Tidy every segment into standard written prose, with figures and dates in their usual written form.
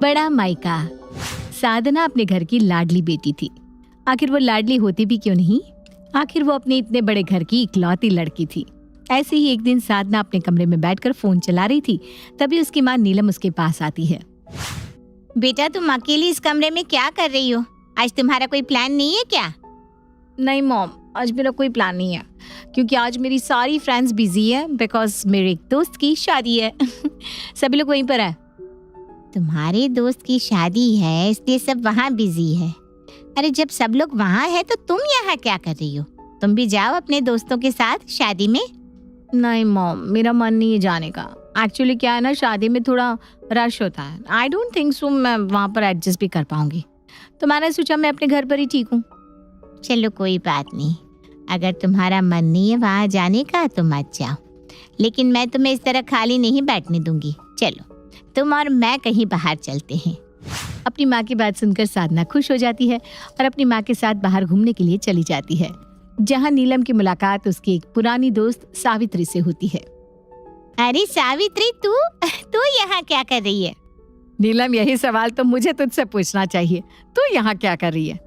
बड़ा मायका। साधना अपने घर की लाडली बेटी थी। आखिर वो लाडली होती भी क्यों नहीं, आखिर वो अपने इतने बड़े घर की इकलौती लड़की थी। ऐसे ही एक दिन साधना अपने कमरे में बैठकर फोन चला रही थी, तभी उसकी माँ नीलम उसके पास आती है। बेटा, तुम अकेली इस कमरे में क्या कर रही हो? आज तुम्हारा कोई प्लान नहीं है क्या? नहीं मॉम, आज मेरा कोई प्लान नहीं है, क्योंकि आज मेरी सारी फ्रेंड्स बिजी है बिकॉज मेरे एक दोस्त की शादी है। सभी लोग वहीं पर है। तुम्हारे दोस्त की शादी है इसलिए सब वहाँ बिजी है। अरे जब सब लोग वहाँ है तो तुम यहाँ क्या कर रही हो? तुम भी जाओ अपने दोस्तों के साथ शादी में। नहीं मॉम, मेरा मन नहीं है जाने का। एक्चुअली क्या है ना, शादी में थोड़ा रश होता है। आई डोंट थिंक सो मैं वहाँ पर एडजस्ट भी कर पाऊंगी, तो मैंने सोचा मैं अपने घर पर ही ठीक हूँ। चलो कोई बात नहीं, अगर तुम्हारा मन नहीं है वहाँ जाने का तो मत जाओ, लेकिन मैं तुम्हें इस तरह खाली नहीं बैठने दूंगी। चलो तुम और मैं कहीं बाहर चलते हैं। अपनी माँ की बात सुनकर साधना खुश हो जाती है और अपनी माँ के साथ बाहर घूमने के लिए चली जाती है, जहाँ नीलम की मुलाकात उसकी एक पुरानी दोस्त सावित्री से होती है। अरे सावित्री, तू यहाँ क्या कर रही है? नीलम, यही सवाल तो मुझे तुझसे पूछना चाहिए। तू यहाँ क्या कर रही है?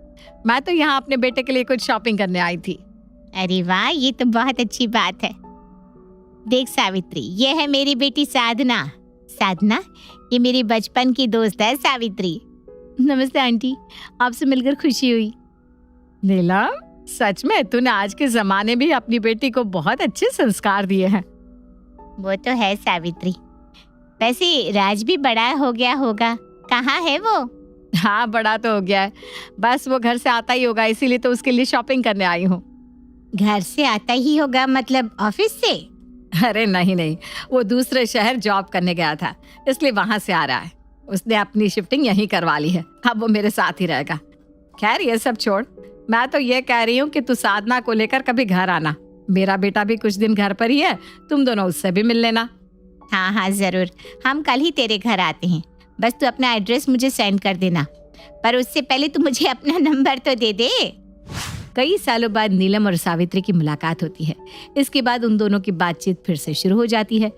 मैं तो यहाँ अपने बेटे के लिए कुछ शॉपिंग करने आई थी। अरे वाह, ये तो बहुत अच्छी बात है। देख सावित्री, ये है मेरी बेटी साधना। साधना, ये मेरी बचपन की दोस्त है सावित्री। नमस्ते आंटी, आपसे मिलकर खुशी हुई। नीलम, सच में तूने आज के जमाने में अपनी बेटी को बहुत अच्छे संस्कार दिए हैं। वो तो है सावित्री। वैसे राज भी बड़ा हो गया होगा, कहाँ है वो? हाँ, बड़ा तो हो गया है, बस वो घर से आता ही होगा, इसीलिए तो उसके लिए शॉपिंग करने आई हूँ। घर से आता ही होगा मतलब ऑफिस से? अरे नहीं, वो दूसरे शहर जॉब करने गया था, इसलिए वहां से आ रहा है। उसने अपनी शिफ्टिंग यहीं करवा ली है, अब वो मेरे साथ ही रहेगा। खैर ये सब छोड़, मैं तो ये कह रही हूँ कि तू साधना को लेकर कभी घर आना। मेरा बेटा भी कुछ दिन घर पर ही है, तुम दोनों उससे भी मिल लेना। हाँ जरूर, हम कल ही तेरे घर आते हैं। बस तू अपना एड्रेस मुझे सेंड कर देना, पर उससे पहले तू मुझे अपना नंबर तो दे दे। कई सालों बाद नीलम और सावित्री की मुलाकात होती है। इसके बाद उन दोनों की बातचीत फिर से शुरू हो जाती है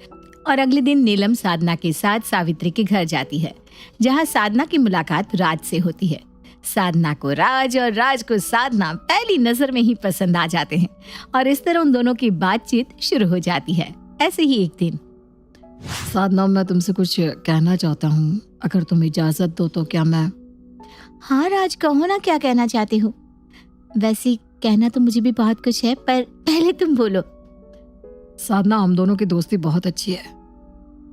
और अगले दिन नीलम साधना के साथ सावित्री के घर जाती है, जहाँ साधना की मुलाकात राज से होती है। साधना को राज और राज को साधना पहली नजर में ही पसंद आ जाते हैं और इस तरह उन दोनों की बातचीत शुरू हो जाती है। ऐसे ही एक दिन, साधना, मैं तुमसे कुछ कहना चाहता हूँ, अगर तुम इजाजत दो तो क्या मैं? हाँ राज, कहो ना, क्या कहना चाहते हो? वैसे कहना तो मुझे भी बहुत कुछ है, पर पहले तुम बोलो। साधना, हम दोनों की दोस्ती बहुत अच्छी है,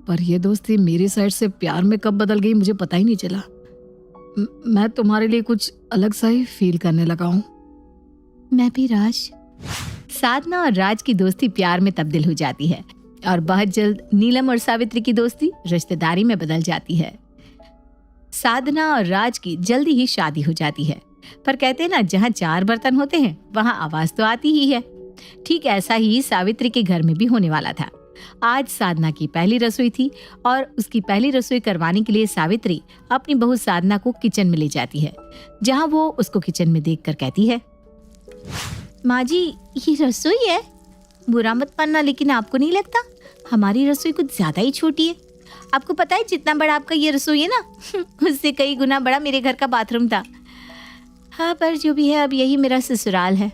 पर यह दोस्ती मेरी साइड से प्यार में कब बदल गई मुझे पता ही नहीं चला। मैं तुम्हारे लिए कुछ अलग सा ही फील करने लगा हूँ। मैं भी राज। साधना और राज की दोस्ती प्यार में तब्दील हो जाती है और बहुत जल्द नीलम और सावित्री की दोस्ती रिश्तेदारी में बदल जाती है। साधना और राज की जल्दी ही शादी हो जाती है, पर कहते हैं ना, जहाँ चार बर्तन होते हैं वहाँ आवाज तो आती ही है। ठीक ऐसा ही सावित्री के घर में भी होने वाला था। आज साधना की पहली रसोई थी और उसकी पहली रसोई करवाने के लिए सावित्री अपनी बहू साधना को किचन में ले जाती है, जहाँ वो उसको किचन में देखकर कहती है, माँ जी, ये रसोई है, बुरा मत मानना, लेकिन आपको नहीं लगता हमारी रसोई कुछ ज्यादा ही छोटी है? आपको पता है जितना बड़ा आपका ये रसोई है ना, उससे कई गुना बड़ा मेरे घर का बाथरूम था। हाँ, पर जो भी है, अब यही मेरा ससुराल है।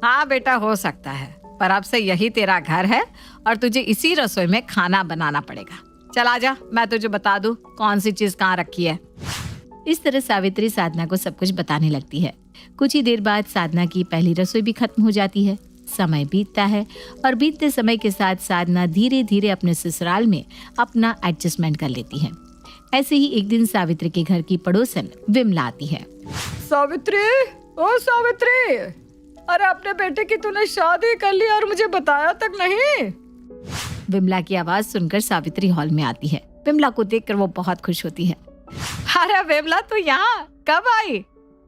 हाँ बेटा, हो सकता है, पर अब से यही तेरा घर है और तुझे इसी रसोई में खाना बनाना पड़ेगा। चल आजा, मैं तुझे बता दूं कौन सी चीज कहाँ रखी है। इस तरह सावित्री साधना को सब कुछ बताने लगती है। कुछ ही देर बाद साधना की पहली रसोई भी खत्म हो जाती है। समय बीतता है और बीतते समय के साथ साधना धीरे धीरे अपने ससुराल में अपना एडजस्टमेंट कर लेती है। ऐसे ही एक दिन सावित्री के घर की पड़ोसन विमला आती है। सावित्री, ओ सावित्री, अरे अपने बेटे की तूने शादी कर ली और मुझे बताया तक नहीं। विमला की आवाज सुनकर सावित्री हॉल में आती है। विमला को देखकर वो बहुत खुश होती है। अरे विमला, तू यहाँ कब आई?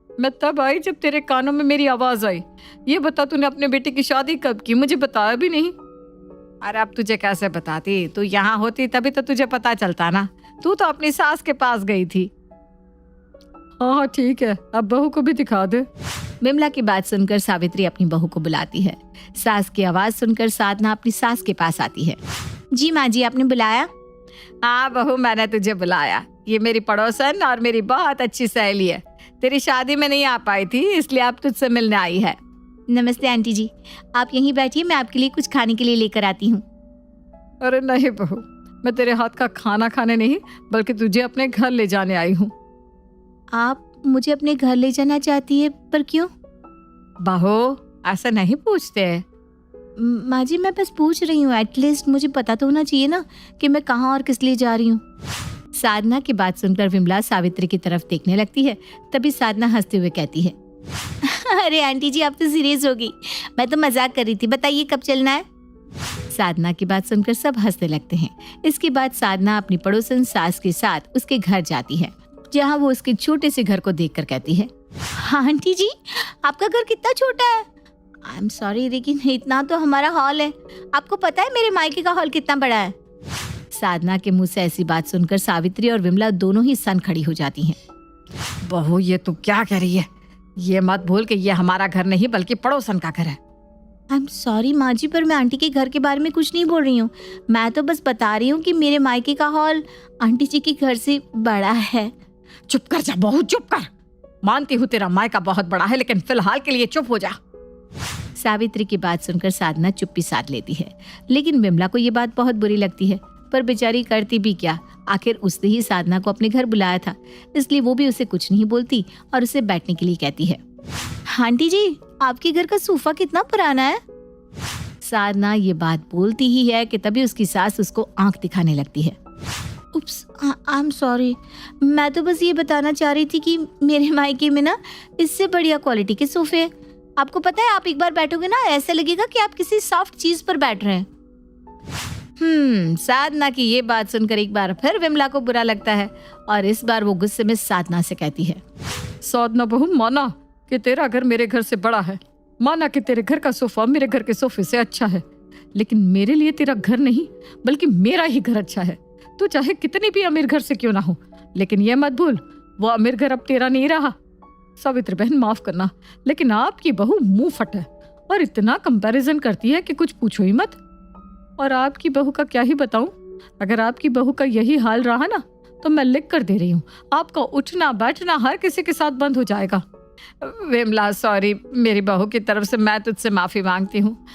मैं तब आई जब तेरे कानों में मेरी आवाज आई। ये बता, तूने अपने बेटे की शादी कब की? मुझे बताया भी नहीं। अरे अब तुझे कैसे बताती, तू यहाँ होती तभी तो तुझे पता चलता ना। तू तो अपनी सास के पास गई थी। हाँ ठीक है, अब बहू को भी दिखा दे। विमला की बात सुनकर सावित्री अपनी बहू को बुलाती है। सास की आवाज सुनकर साधना अपनी सास के पास आती है। जी माँ जी, आपने बुलाया? हाँ बहू, मैंने तुझे बुलाया। ये मेरी पड़ोसन और मेरी बहुत अच्छी सहेली है। तेरी शादी में नहीं आ पाई थी, इसलिए आप तुझसे मिलने आई है। नमस्ते आंटी जी, आप यहीं बैठिए, मैं आपके लिए कुछ खाने के लिए लेकर आती हूँ। अरे नहीं बहू, मैं तेरे हाथ का खाना खाने नहीं बल्कि तुझे अपने घर ले जाने आई हूँ। आप मुझे अपने घर ले जाना चाहती है, पर क्यों? बहू ऐसा नहीं पूछते। माँ जी, मैं बस पूछ रही हूँ, एटलीस्ट मुझे पता तो होना चाहिए ना कि मैं कहाँ और किस लिए जा रही हूँ। साधना की बात सुनकर विमला सावित्री की तरफ देखने लगती है। तभी साधना हंसते हुए कहती है, अरे आंटी जी, आप तो सीरियस हो गई, मैं तो मजाक कर रही थी। बताइए कब चलना है? साधना की बात सुनकर सब हंसने लगते हैं। इसके बाद साधना अपनी पड़ोसन सास के साथ उसके घर जाती है, जहाँ वो उसके छोटे से घर को देखकर कहती है, आंटी जी, आपका घर कितना छोटा है। आई एम सॉरी, लेकिन इतना तो हमारा हॉल है। आपको पता है मेरे मायके का हॉल कितना बड़ा है? साधना के मुंह से ऐसी बात सुनकर सावित्री और विमला दोनों ही सन खड़ी हो जाती हैं। बहू ये तू क्या कह रही है? ये मत भूल कि ये हमारा घर नहीं बल्कि पड़ोसन का घर है। आई एम सॉरी माँ जी, पर मैं आंटी के घर के बारे में कुछ नहीं बोल रही हूँ। मैं तो बस बता रही हूँ कि मेरे मायके का हॉल आंटी जी के घर से बड़ा है। चुप कर जा बहू, चुप कर। मानती हूँ तेरा मायका बहुत बड़ा है, लेकिन फिलहाल के लिए चुप हो जा। सावित्री की बात सुनकर साधना चुप्पी साध लेती है, लेकिन विमला को ये बात बहुत बुरी लगती है। पर बेचारी करती भी क्या, आखिर उसने ही साधना को अपने घर बुलाया था, इसलिए वो भी उसे कुछ नहीं बोलती और उसे बैठने के लिए कहती है। आंटी जी, आपके घर का सोफा कितना पुराना है? साधना ये बात बोलती ही है कि तभी उसकी सास उसको आंख दिखाने लगती है। उप्स, आई एम सॉरी, मैं तो बस ये बताना चाह रही थी कि मेरे मायके में ना इससे बढ़िया क्वालिटी के सोफे हैं। आपको पता है, आप एक बार बैठोगे ना, ऐसा लगेगा कि आप किसी सॉफ्ट चीज पर बैठ रहे हैं। साधना की ये बात सुनकर एक बार फिर विमला को बुरा लगता है और इस बार वो गुस्से में साधना से कहती है, साधना बहू, माना कि तेरा घर मेरे घर से बड़ा है, माना कि तेरे घर का सोफा मेरे घर के सोफे से अच्छा है, लेकिन मेरे लिए तेरा घर नहीं बल्कि मेरा ही घर अच्छा है। तू चाहे कितनी भी अमीर घर से क्यों ना हो, लेकिन ये मत भूल वो अमीर घर अब तेरा नहीं रहा। सावित्री बहन माफ करना, लेकिन आपकी बहू मुंह फट है और इतना कंपैरिजन करती है कि कुछ पूछो ही मत। और आपकी बहू का क्या ही बताऊं, अगर आपकी बहू का यही हाल रहा ना तो मैं लिख कर दे रही हूँ, आपका उठना बैठना हर किसी के साथ बंद हो जाएगा। विमला सॉरी, मेरी बहू की तरफ से मैं तुझसे माफी मांगती हूँ।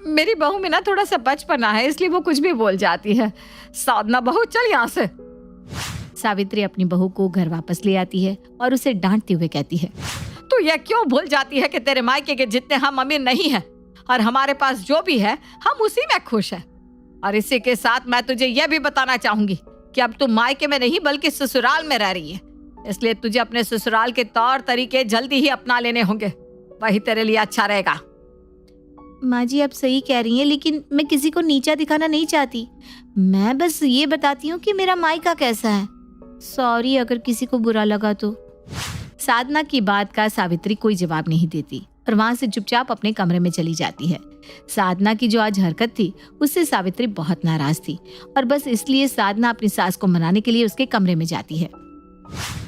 मेरी बहू में ना थोड़ा सा बचपना है, इसलिए वो कुछ भी बोल जाती है। साधना बहू चल यहाँ से। सावित्री अपनी बहू को घर वापस ले आती है और उसे डांटते हुए कहती है, तू ये क्यों भूल जाती है कि तेरे मायके के जितने हम अमीर नहीं हैं और हमारे पास जो भी है हम उसी में खुश हैं। और इसी के साथ मैं तुझे यह भी बताना चाहूंगी कि अब तू मायके में नहीं बल्कि ससुराल में रह रही है, इसलिए तुझे अपने ससुराल के तौर तरीके जल्दी ही अपना लेने होंगे, वही तेरे लिए अच्छा रहेगा। माँ जी, आप सही कह रही हैं, लेकिन मैं किसी को नीचा दिखाना नहीं चाहती। मैं बस ये बताती हूँ कि मेरा मायका कैसा है। सॉरी अगर किसी को बुरा लगा तो। साधना की बात का सावित्री कोई जवाब नहीं देती और वहां से चुपचाप अपने कमरे में चली जाती है। साधना की जो आज हरकत थी उससे सावित्री बहुत नाराज थी और बस इसलिए साधना अपनी सास को मनाने के लिए उसके कमरे में जाती है।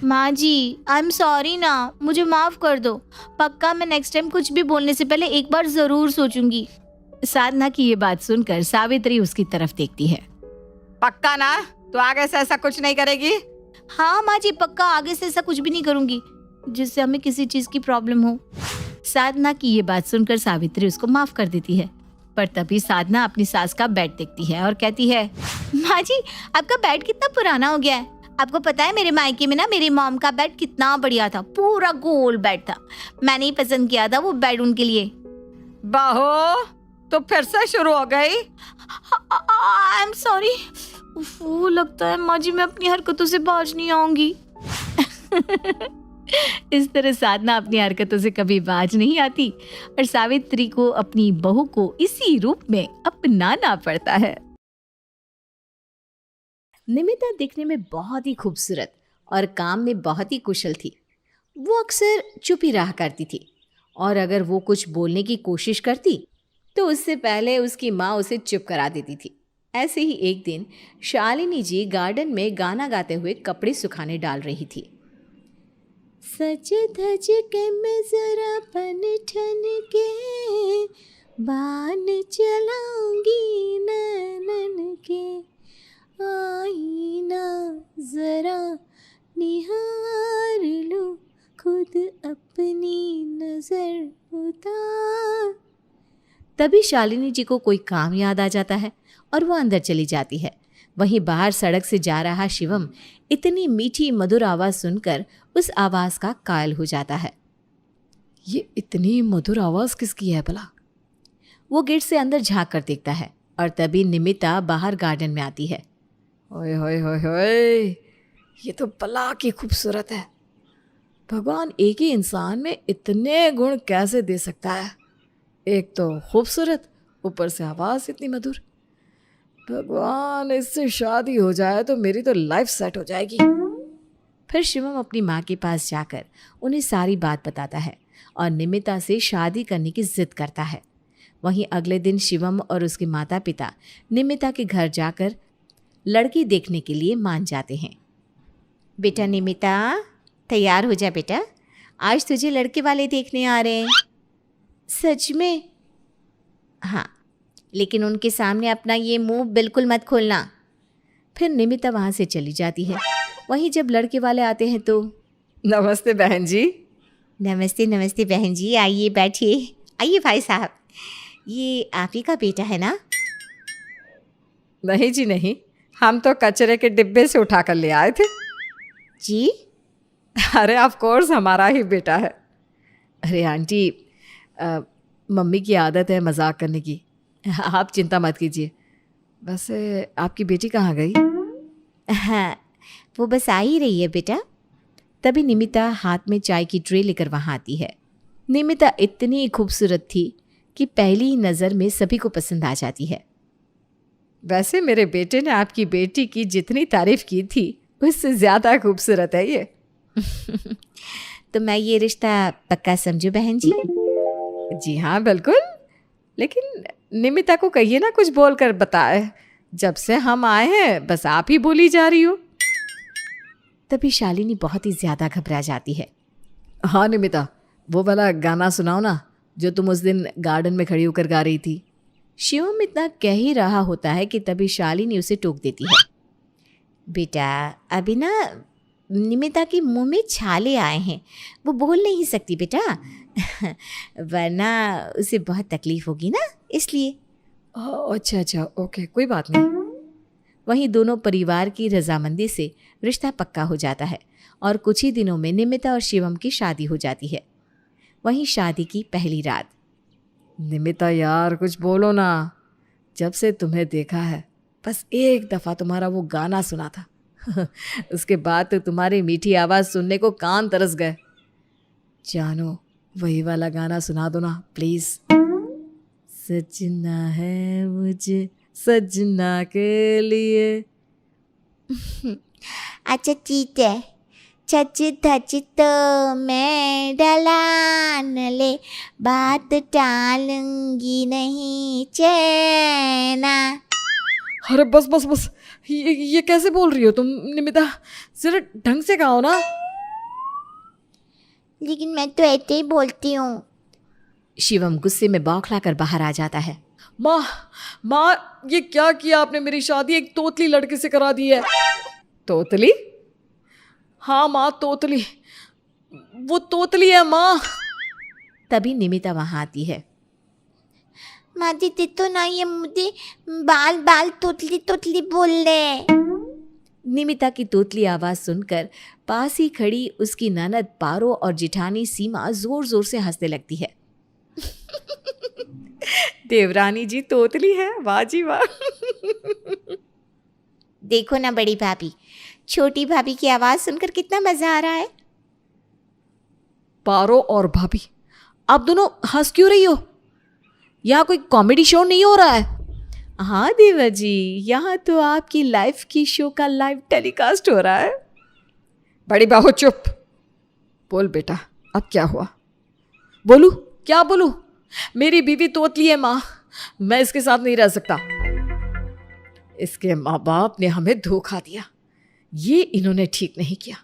माँ जी, आई एम सॉरी ना, मुझे माफ कर दो। पक्का मैं नेक्स्ट टाइम कुछ भी बोलने से पहले एक बार जरूर सोचूंगी। साधना की ये बात सुनकर सावित्री उसकी तरफ देखती है। पक्का ना? तो आगे से ऐसा कुछ नहीं करेगी? हाँ माँ जी, पक्का आगे से ऐसा कुछ भी नहीं करूंगी जिससे हमें किसी चीज की प्रॉब्लम हो। साधना की ये बात सुनकर सावित्री उसको माफ कर देती है, पर तभी साधना अपनी सास का बेड देखती है और कहती है, माँ जी, आपका बेड कितना पुराना हो गया है। आपको पता है मेरे मायके में ना मेरी मॉम का बेड कितना बढ़िया था, पूरा गोल बेड था। मैंने ही पसंद किया था वो बेड उनके लिए। बहू तो फिर से शुरू हो गई। I am sorry. वो लगता है माँ जी मैं अपनी हरकतों से बाज नहीं आऊंगी। इस तरह साधना अपनी हरकतों से कभी बाज नहीं आती और सावित्री को अपनी बहू को इसी रूप में अपनाना पड़ता है। निमिता दिखने में बहुत ही खूबसूरत और काम में बहुत ही कुशल थी। वो अक्सर चुप ही रहा करती थी और अगर वो कुछ बोलने की कोशिश करती तो उससे पहले उसकी माँ उसे चुप करा देती थी। ऐसे ही एक दिन शालिनी जी गार्डन में गाना गाते हुए कपड़े सुखाने डाल रही थी। सच धज के मैं जरा पन ठन के बान चलाऊंगी नैनन के, आईना जरा निहार लो खुद अपनी नजर उतार। तभी शालिनी जी को कोई काम याद आ जाता है और वो अंदर चली जाती है। वहीं बाहर सड़क से जा रहा शिवम इतनी मीठी मधुर आवाज़ सुनकर उस आवाज़ का कायल हो जाता है। ये इतनी मधुर आवाज़ किसकी है भला? वो गेट से अंदर झांक कर देखता है और तभी निमिता बाहर गार्डन में आती है। ओए होए होए होए, ये तो बला की खूबसूरत है। भगवान एक ही इंसान में इतने गुण कैसे दे सकता है? एक तो खूबसूरत, ऊपर से आवाज़ इतनी मधुर। भगवान, इससे शादी हो जाए तो मेरी तो लाइफ सेट हो जाएगी। फिर शिवम अपनी माँ के पास जाकर उन्हें सारी बात बताता है और निमिता से शादी करने की जिद करता है। वहीं अगले दिन शिवम और उसके माता पिता निमिता के घर जाकर लड़की देखने के लिए मान जाते हैं। बेटा निमिता, तैयार हो जा बेटा, आज तुझे लड़के वाले देखने आ रहे हैं। सच में? हाँ, लेकिन उनके सामने अपना ये मुंह बिल्कुल मत खोलना। फिर निमिता वहाँ से चली जाती है। वहीं जब लड़के वाले आते हैं तो नमस्ते बहन जी। नमस्ते नमस्ते बहन जी, आइए बैठिए। आइए भाई साहब, ये आप ही का बेटा है ना? नहीं जी नहीं, हम तो कचरे के डिब्बे से उठा कर ले आए थे। जी? अरे ऑफ कोर्स हमारा ही बेटा है। अरे आंटी, मम्मी की आदत है मजाक करने की, आप चिंता मत कीजिए। वैसे आपकी बेटी कहाँ गई? हाँ, वो बस आ ही रही है बेटा। तभी निमिता हाथ में चाय की ट्रे लेकर वहाँ आती है। निमिता इतनी खूबसूरत थी कि पहली ही नज़र में सभी को पसंद आ जाती है। वैसे मेरे बेटे ने आपकी बेटी की जितनी तारीफ की थी उससे ज़्यादा खूबसूरत है ये। तो मैं ये रिश्ता पक्का समझूं बहन जी? जी हाँ बिल्कुल, लेकिन निमिता को कहिए ना कुछ बोल कर बताए। जब से हम आए हैं बस आप ही बोली जा रही हो। तभी शालिनी बहुत ही ज़्यादा घबरा जाती है। हाँ निमिता, वो वाला गाना सुनाओ ना जो तुम उस दिन गार्डन में खड़ी होकर गा रही थी। शिवम इतना कह ही रहा होता है कि तभी शालिनी उसे टोक देती है। बेटा अभी ना निमिता के मुंह में छाले आए हैं, वो बोल नहीं सकती बेटा। वरना उसे बहुत तकलीफ होगी ना, इसलिए। अच्छा अच्छा, ओके, कोई बात नहीं। वहीं दोनों परिवार की रजामंदी से रिश्ता पक्का हो जाता है और कुछ ही दिनों में निमिता और शिवम की शादी हो जाती है। वहीं शादी की पहली रात। निमिता यार कुछ बोलो ना, जब से तुम्हें देखा है बस एक दफ़ा तुम्हारा वो गाना सुना था उसके बाद तो तुम्हारी मीठी आवाज़ सुनने को कान तरस गए। जानो वही वाला गाना सुना दो ना प्लीज़। सजना है मुझे सजना के लिए। अच्छा ठीक है। छच धच तो मैं डलान ले, बात टालूंगी नहीं चैना। अरे बस बस बस, ये कैसे बोल रही हो तुम निमिता? जरा ढंग से गाओ ना। लेकिन मैं तो ऐसे ही बोलती हूँ। शिवम गुस्से में बौखला कर बाहर आ जाता है। माँ माँ, ये क्या किया आपने? मेरी शादी एक तोतली लड़के से करा दी है। तोतली? हाँ माँ, तोतली, वो तोतली है माँ। तभी निमिता वहाँ आती है। माँ दीदी तो ना, ये मुझे बाल बाल तोतली तोतली बोल रहे। निमिता की तोतली आवाज़ सुनकर पास ही खड़ी उसकी ननद पारो और जिठानी सीमा जोर जोर से हंसने लगती है। देवरानी जी तोतली है, वाह जी वाह। देखो ना बड़ी भाभी, छोटी भाभी की आवाज़ सुनकर कितना मज़ा आ रहा है। पारो और भाभी, आप दोनों हंस क्यों रही हो? यहाँ कोई कॉमेडी शो नहीं हो रहा है? हाँ देवा जी, यहाँ तो आपकी लाइफ की शो का लाइव टेलीकास्ट हो रहा है। बड़ी बाबू चुप। बोल बेटा, अब क्या हुआ? बोलूं? क्या बोलूं? मेरी बीवी तोतली है माँ, मैं इसके साथ नहीं रह सकता। इसके माँ बाप ने हमें धोखा दिया, ये इन्होंने ठीक नहीं किया।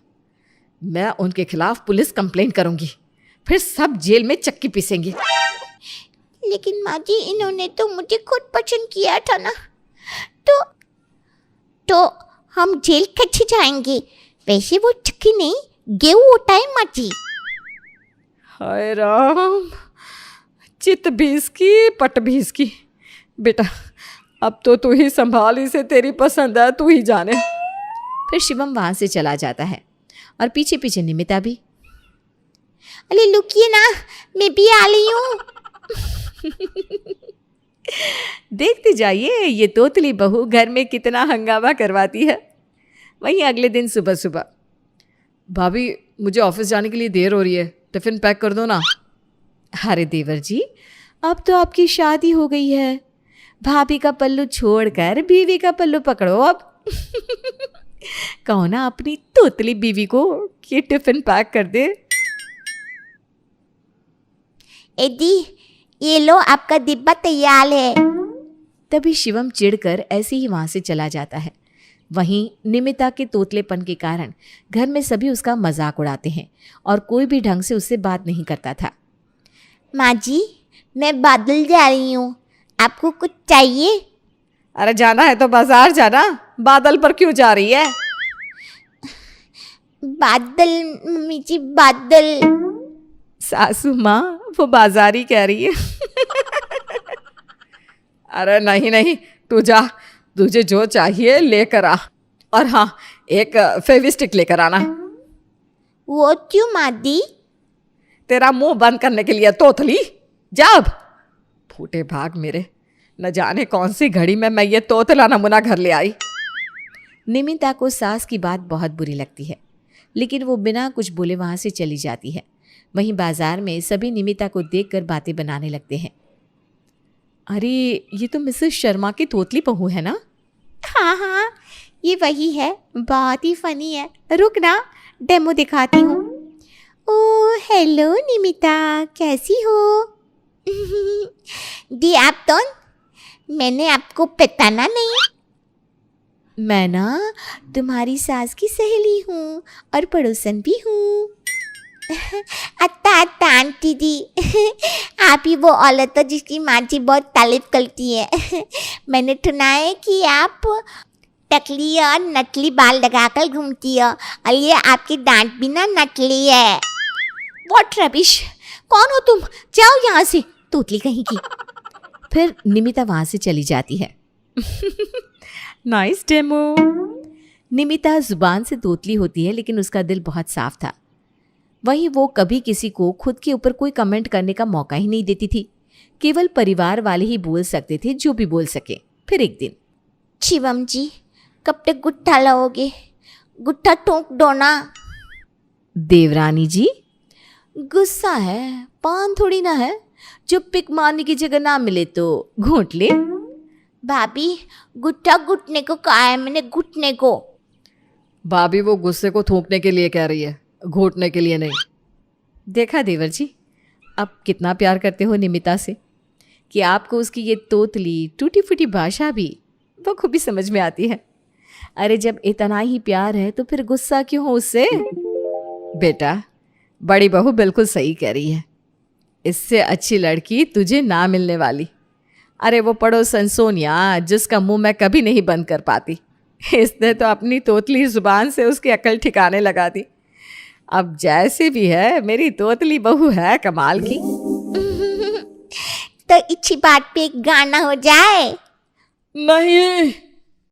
मैं उनके खिलाफ पुलिस कंप्लेंट करूंगी, फिर सब जेल में चक्की पीसेंगे। लेकिन माँ जी, इन्होंने तो मुझे खुद पसंद किया था ना, तो हम जेल कैसे जाएंगे? वैसे वो चक्की नहीं गेहूं होता है माँ जी। हाय राम, चित भी इसकी पट भी इसकी। बेटा अब तो तू ही संभाल इसे, तेरी पसंद है, तू ही जाने। फिर शिवम वहां से चला जाता है और पीछे पीछे निमिता भी। अरे लुकिए ना, मैं भी आ रही हूँ। देखते जाइए ये तोतली बहू घर में कितना हंगामा करवाती है। वहीं अगले दिन सुबह सुबह, भाभी मुझे ऑफिस जाने के लिए देर हो रही है, टिफिन पैक कर दो ना। अरे देवर जी, अब तो आपकी शादी हो गई है, भाभी का पल्लू छोड़कर बीवी का पल्लू पकड़ो अब। कहो ना अपनी तोतली बीवी को कि टिफिन पैक कर दे। एदी ये लो आपका डिब्बा तैयार है। तभी शिवम चिढ़कर ऐसे ही वहां से चला जाता है। वहीं निमिता के तोतलेपन के कारण घर में सभी उसका मजाक उड़ाते हैं और कोई भी ढंग से उससे बात नहीं करता था। माँ जी मैं बादल जा रही हूँ, आपको कुछ चाहिए? अरे जाना है तो बाजार जाना, बादल पर क्यों जा रही है? बादल मम्मी जी बादल। सासू माँ वो बाजारी कह रही है। अरे नहीं नहीं, तू जा, तुझे जो चाहिए लेकर आ। और हाँ, एक फेविस्टिक लेकर आना। वो क्यों माँ दी? तेरा मुंह बंद करने के लिए तोतली। जा अब, फूटे भाग मेरे, न जाने कौन सी घड़ी में मैं ये तोतला नमूना घर ले आई। निमिता को सास की बात बहुत बुरी लगती है, लेकिन वो बिना कुछ बोले वहां से चली जाती है। वहीं बाजार में सभी निमिता को देखकर बातें बनाने लगते हैं। अरे ये तो मिसेस शर्मा की तोतली बहू है ना? हाँ हाँ ये वही है, बहुत ही फनी है। रुक ना डेमो दिखाती हूँ। ओ हेलो निमिता, कैसी हो? दी आप तो, मैंने आपको पहचाना नहीं। मैं ना तुम्हारी सास की सहेली हूँ और पड़ोसन भी हूँ। अत्ता अत्ता आंटी जी, आप ही वो औरत हो जिसकी माँ जी बहुत तारीफ करती है। मैंने सुना है कि आप टकली और नकली बाल लगाकर घूमती हो और ये आपकी डांट भी ना नकली है। व्हाट रबिश, कौन हो तुम? जाओ यहाँ से, तोतली कहीं की। फिर निमिता वहां से चली जाती है। Nice demo. निमिता जुबान से तोतली होती है, लेकिन उसका दिल बहुत साफ था। वहीं वो कभी किसी को खुद के ऊपर कोई कमेंट करने का मौका ही नहीं देती थी। केवल परिवार वाले ही बोल सकते थे जो भी बोल सके। फिर एक दिन, शिवम जी कब तक गुट्ठा लाओगे? गुट्ठा ठोक दो ना। देवरानी जी गुस्सा है, पान थोड़ी ना है जो पिक मारने की जगह ना मिले तो घोंट ले। भाभी गुट्ठा घुटने को कहा है मैंने, घुटने को। भाभी वो गुस्से को थूकने के लिए कह रही है, घोटने के लिए नहीं। देखा देवर जी, अब कितना प्यार करते हो निमिता से कि आपको उसकी ये तोतली टूटी फूटी भाषा भी बखूबी समझ में आती है। अरे जब इतना ही प्यार है तो फिर गुस्सा क्यों हो उससे? बेटा बड़ी बहू बिल्कुल सही कह रही है, इससे अच्छी लड़की तुझे ना मिलने वाली। अरे वो पड़ोसन सोनिया जिसका मुंह मैं कभी नहीं बंद कर पाती, इसने तो अपनी तोतली जुबान से उसकी अकल ठिकाने लगा दी। अब जैसी भी है मेरी तोतली बहू है कमाल की। तो इच्छी बात पे एक गाना हो जाए। नहीं